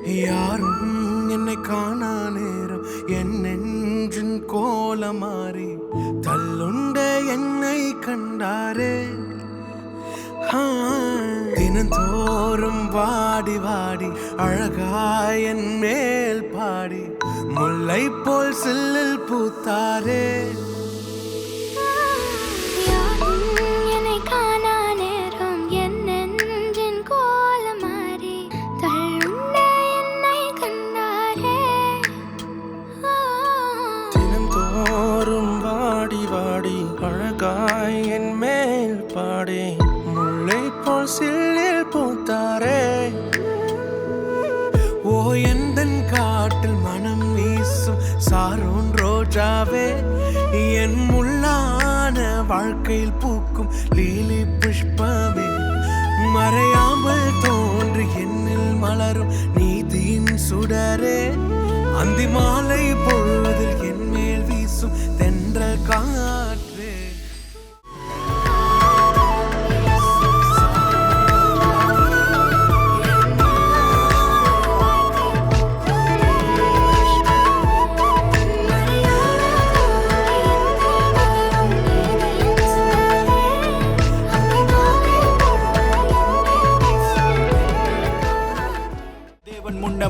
யாரும் என்னை காணா நேரம் என் நெஞ்சின் கோலமாறி தள்ளுண்ட என்னை கண்டாரே. தினந்தோறும் வாடி வாடி அழகாய் என் மேல் பாடி முல்லை போல் சில்லில் பூத்தாரே. அழகாய் என் மேல் பாடி முல்லை போல் சில்லில் பூத்தாரே. ஓ எந்தன் காட்டில் மனம் வீசும் சாரோன் ரோஜாவே, என் முள்ளான வாழ்க்கையில் பூக்கும் லீலி புஷ்பமே, மறையாமல் தோன்றி என்னில் மலரும் நீதியின் சுடரே, அந்தி மாலை பொழுதில் என் மேல் வீசும் தென்றல் காற்றே.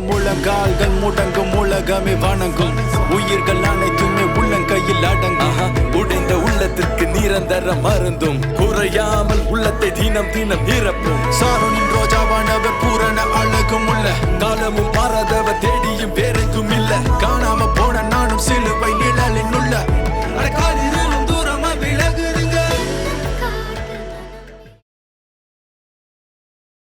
முழங்கால்கள் முடங்கும் உலகமே வணங்கும், உயிர்கள் அனைத்துமே உள்ளங்கையில் அடங்கும். உடைந்த உள்ளத்திற்கு நிரந்தர மருந்தும் குறையாமல் உள்ளத்தை தினம் தினம் நிரப்பும். சாரோனின் ரோஜாவானவர் பூரண அழகும் உள்ள